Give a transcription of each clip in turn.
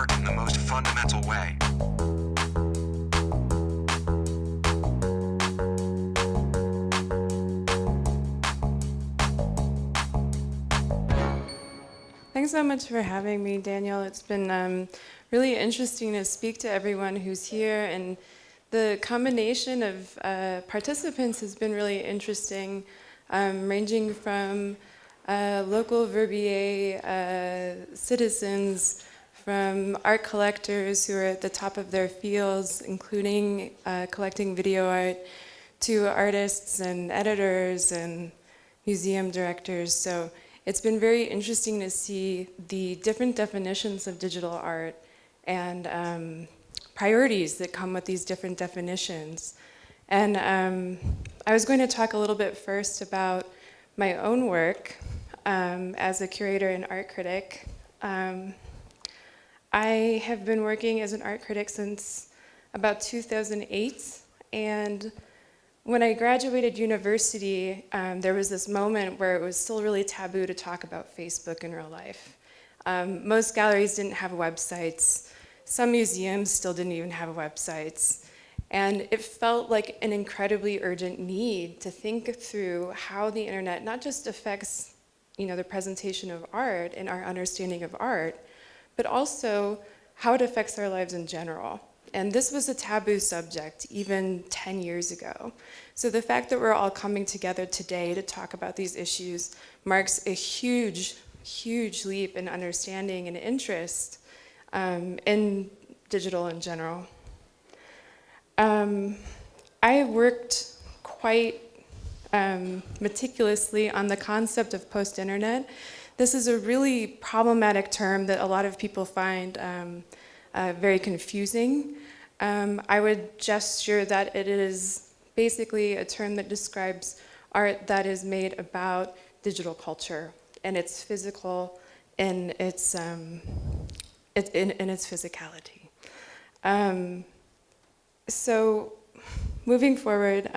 art in the most fundamental way. Thanks so much for having me, Daniel. It's been really interesting to speak to everyone who's here, and the combination of participants has been really interesting, ranging from local Verbier citizens, from art collectors who are at the top of their fields, including collecting video art, to artists and editors and museum directors. So it's been very interesting to see the different definitions of digital art and priorities that come with these different definitions. And I was going to talk a little bit first about my own work as a curator and art critic. I have been working as an art critic since about 2008, and when I graduated university, there was this moment where it was still really taboo to talk about Facebook in real life. Most galleries didn't have websites. Some museums still didn't even have websites. And it felt like an incredibly urgent need to think through how the internet not just affects, the presentation of art and our understanding of art, but also how it affects our lives in general. And this was a taboo subject even 10 years ago. So the fact that we're all coming together today to talk about these issues marks a huge, huge leap in understanding and interest in digital in general. I worked quite meticulously on the concept of post-internet. This is a really problematic term that a lot of people find very confusing. I would gesture that it is basically a term that describes art that is made about digital culture and its physical and its physicality. So moving forward,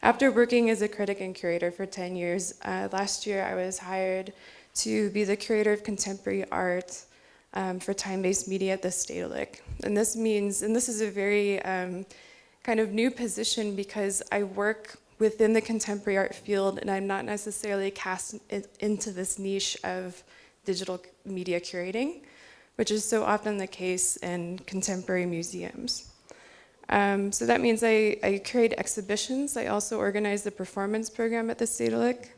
after working as a critic and curator for 10 years, last year I was hired to be the curator of contemporary art for time-based media at the Stedelijk. And this means, and this is a very kind of new position because I work within the contemporary art field and I'm not necessarily cast into this niche of digital media curating, which is so often the case in contemporary museums. So that means I curate exhibitions. I also organize the performance program at the Stedelijk.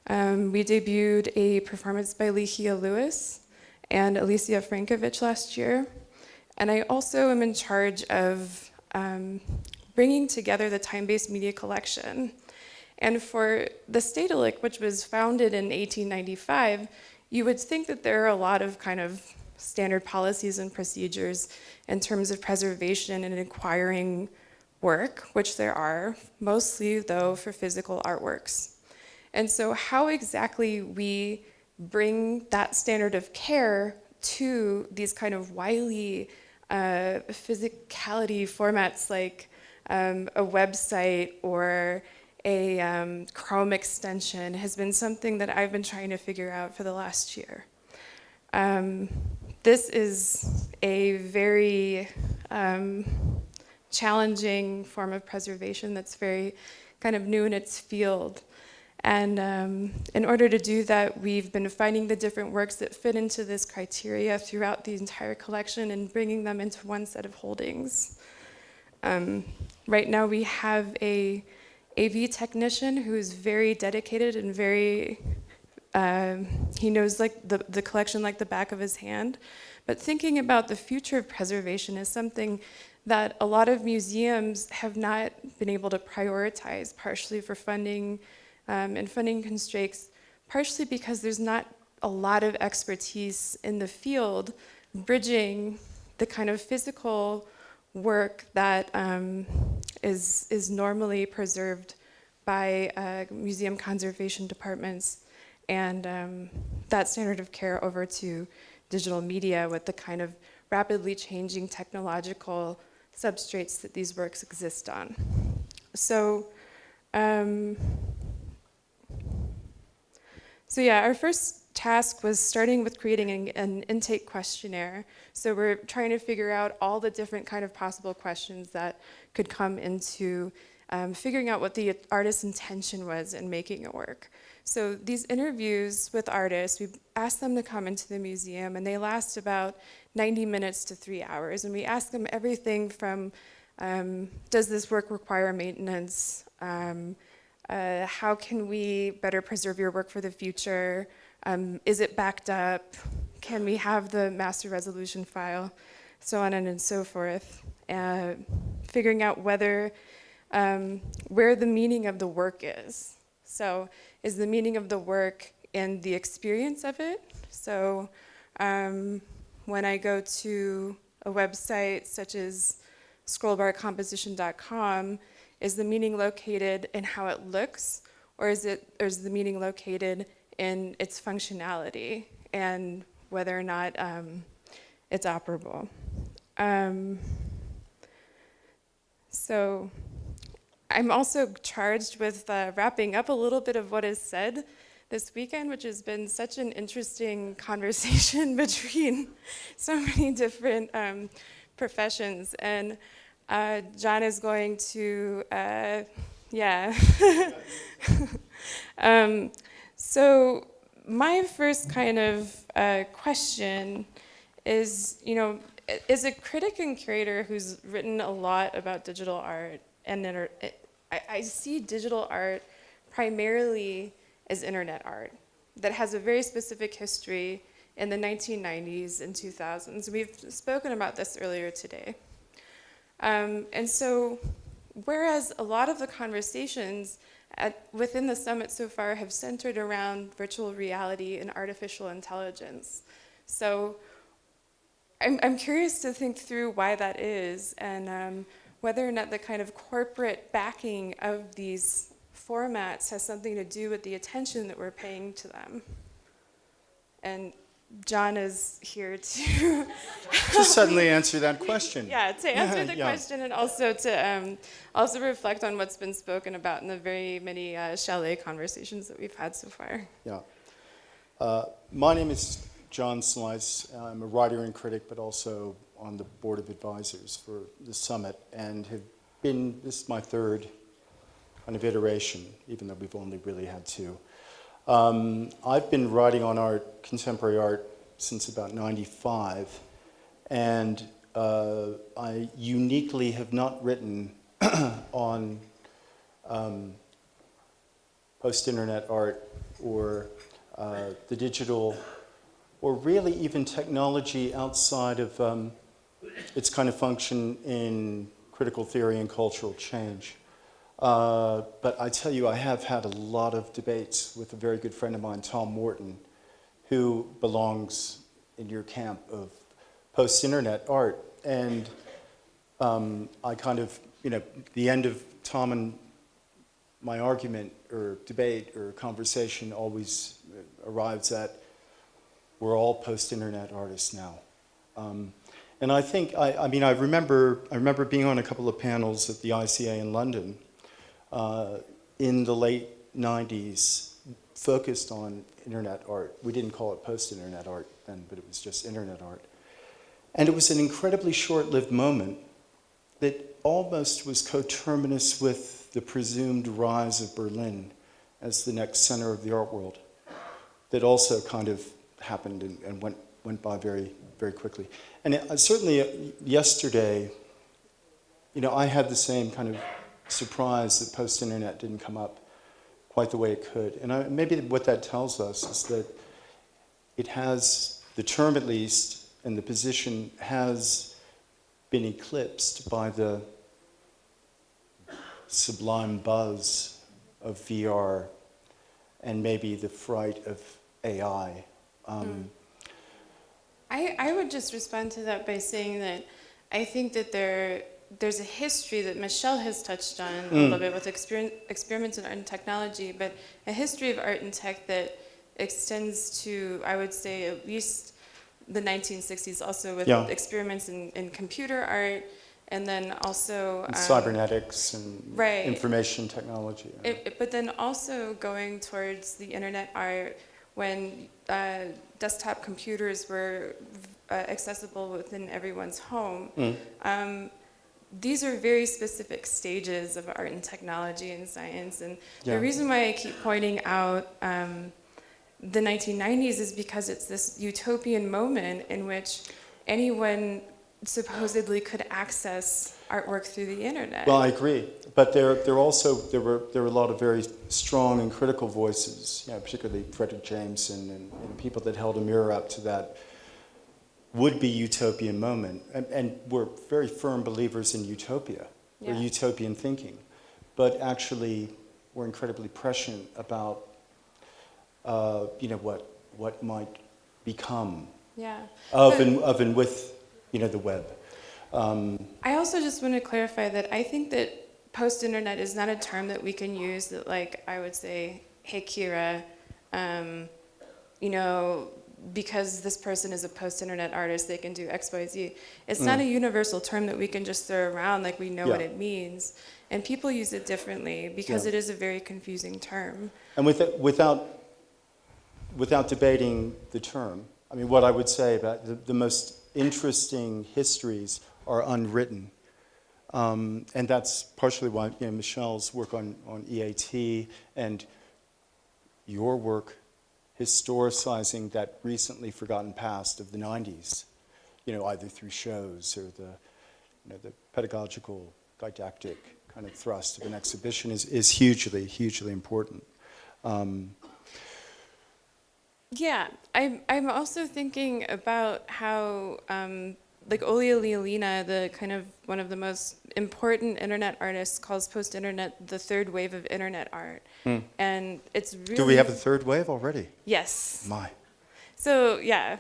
We debuted a performance by Ligia Lewis and Alicia Frankovich last year. And I also am in charge of bringing together the time-based media collection. And for the Stedelijk, which was founded in 1895, you would think that there are a lot of kind of standard policies and procedures in terms of preservation and acquiring work, which there are, mostly though for physical artworks. And so how exactly we bring that standard of care to these kind of wily physicality formats like a website or a Chrome extension has been something that I've been trying to figure out for the last year. This is a very challenging form of preservation that's very kind of new in its field. And in order to do that, we've been finding the different works that fit into this criteria throughout the entire collection and bringing them into one set of holdings. Right now we have a AV technician who is very dedicated and very, he knows like the collection like the back of his hand. But thinking about the future of preservation is something that a lot of museums have not been able to prioritize, partially for funding and funding constraints, partially because there's not a lot of expertise in the field bridging the kind of physical work that is normally preserved by museum conservation departments and that standard of care over to digital media with the kind of rapidly changing technological substrates that these works exist on. So So yeah, our first task was starting with creating an intake questionnaire. So we're trying to figure out all the different kind of possible questions that could come into figuring out what the artist's intention was in making a work. So these interviews with artists, we asked them to come into the museum, and they last about 90 minutes to 3 hours. And we ask them everything from, does this work require maintenance? How can we better preserve your work for the future? Is it backed up? Can we have the master resolution file? So on and so forth. Figuring out whether, where the meaning of the work is. So is the meaning of the work in the experience of it? So when I go to a website such as scrollbarcomposition.com, is the meaning located in how it looks, or is the meaning located in its functionality and whether or not it's operable? So I'm also charged with wrapping up a little bit of what is said this weekend, which has been such an interesting conversation between so many different professions. And John is going to, yeah. So my first kind of question is, as a critic and curator who's written a lot about digital art, and I see digital art primarily as internet art that has a very specific history in the 1990s and 2000s. We've spoken about this earlier today. And so, whereas a lot of the conversations within the summit so far have centered around virtual reality and artificial intelligence. So I'm curious to think through why that is, and whether or not the kind of corporate backing of these formats has something to do with the attention that we're paying to them. And John is here to suddenly answer that question. Yeah, to answer the question, and also to also reflect on what's been spoken about in the very many chalet conversations that we've had so far. Yeah. My name is John Slice. I'm a writer and critic, but also on the board of advisors for the summit, and this is my third kind of iteration, even though we've only really had two. I've been writing on art, contemporary art, since about '95, and I uniquely have not written on post-internet art or the digital, or really even technology outside of its kind of function in critical theory and cultural change. But I tell you, I have had a lot of debates with a very good friend of mine, Tom Morton, who belongs in your camp of post-internet art. And I kind of, the end of Tom and my argument or debate or conversation always arrives at, we're all post-internet artists now. And I think, I remember being on a couple of panels at the ICA in London in the late 90s, focused on internet art. We didn't call it post-internet art then, but it was just internet art. And it was an incredibly short-lived moment that almost was coterminous with the presumed rise of Berlin as the next center of the art world, that also kind of happened and went by very, very quickly. And certainly yesterday, I had the same kind of surprise that post-internet didn't come up quite the way it could. And maybe what that tells us is that it has, the term at least, and the position has been eclipsed by the sublime buzz of VR and maybe the fright of AI. I would just respond to that by saying that I think that there's a history that Michelle has touched on a little bit with experiments in art and technology, but a history of art and tech that extends to, I would say, at least the 1960s, also with experiments in computer art, and then also cybernetics and information technology. But then also going towards the internet art, when desktop computers were accessible within everyone's home. These are very specific stages of art and technology and science. And the reason why I keep pointing out the 1990s is because it's this utopian moment in which anyone supposedly could access artwork through the internet. Well, I agree, but there were a lot of very strong and critical voices, particularly Frederick James and people that held a mirror up to that would-be utopian moment, and were very firm believers in utopia, or utopian thinking, but actually were incredibly prescient about what might become of and with the web. I also just want to clarify that I think that post-internet is not a term that we can use that, like, I would say, hey, Kira, because this person is a post-internet artist, they can do X, Y, Z. It's not a universal term that we can just throw around like we know what it means. And people use it differently because it is a very confusing term. And without debating the term, I mean, what I would say about the most interesting histories are unwritten. And that's partially why Michelle's work on EAT and your work historicizing that recently forgotten past of the 90s, either through shows or the pedagogical, didactic kind of thrust of an exhibition is hugely, hugely important. Yeah, I'm also thinking about how, like Olia Leolina, the kind of one of the most important internet artists, calls post-internet the third wave of internet art. And it's really... Do we have a third wave already? Yes. My. So yeah,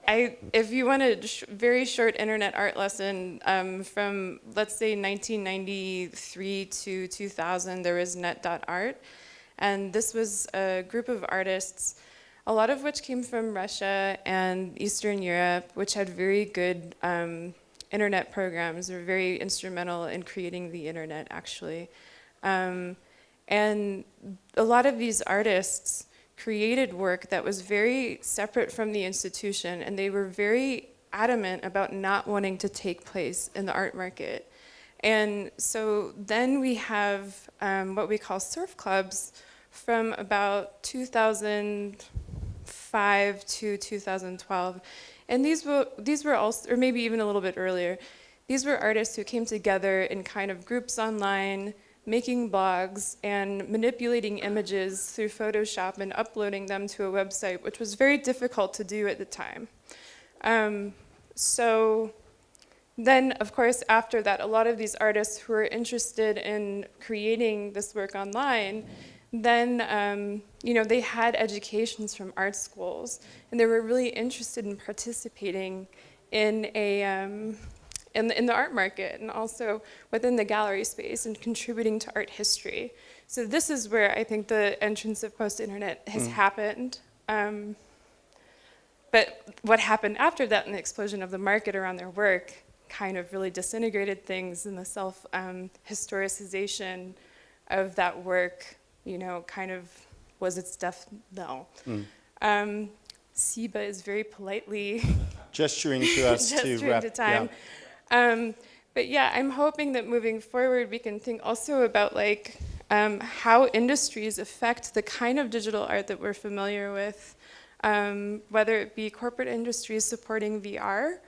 if you want a very short internet art lesson from, let's say, 1993 to 2000, there was net.art. And this was a group of artists, a lot of which came from Russia and Eastern Europe, which had very good internet programs. They were very instrumental in creating the internet, actually. And a lot of these artists created work that was very separate from the institution, and they were very adamant about not wanting to take place in the art market. And so then we have what we call surf clubs from about 2005 to 2012. And these were also, or maybe even a little bit earlier, these were artists who came together in kind of groups online, making blogs and manipulating images through Photoshop and uploading them to a website, which was very difficult to do at the time. So then, of course, after that, a lot of these artists who were interested in creating this work online, then they had educations from art schools, and they were really interested in participating in in the art market, and also within the gallery space, and contributing to art history. So this is where I think the entrance of post-internet has happened. But what happened after that, and the explosion of the market around their work, kind of really disintegrated things, and the self-historicization of that work, kind of was its death knell. Siba is very politely gesturing to us to wrap time. But yeah, I'm hoping that moving forward we can think also about how industries affect the kind of digital art that we're familiar with, whether it be corporate industries supporting VR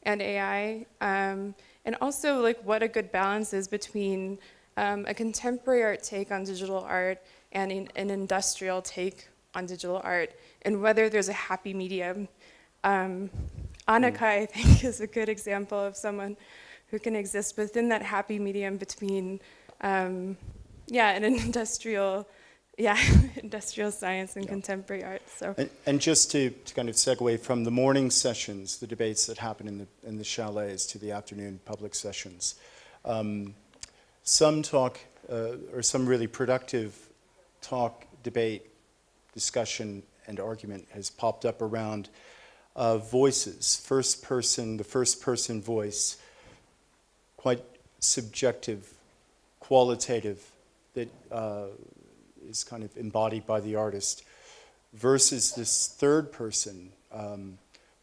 and AI, and also what a good balance is between a contemporary art take on digital art and an industrial take on digital art, and whether there's a happy medium. Annika, I think, is a good example of someone who can exist within that happy medium between, an industrial science and contemporary art. So. And just to kind of segue from the morning sessions, the debates that happen in the chalets, to the afternoon public sessions, some talk or some really productive talk, debate, discussion, and argument has popped up around voices, the first person voice, quite subjective, qualitative, that is kind of embodied by the artist. versus this third person,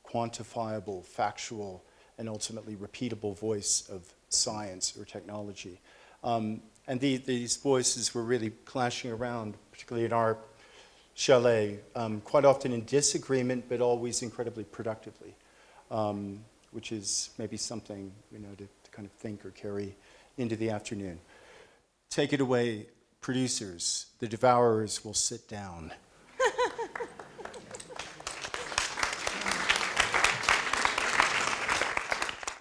quantifiable, factual, and ultimately repeatable voice of science or technology. And these voices were really clashing around, particularly in our chalet, quite often in disagreement, but always incredibly productively, which is maybe something, to kind of think or carry into the afternoon. Take it away, producers. The devourers will sit down.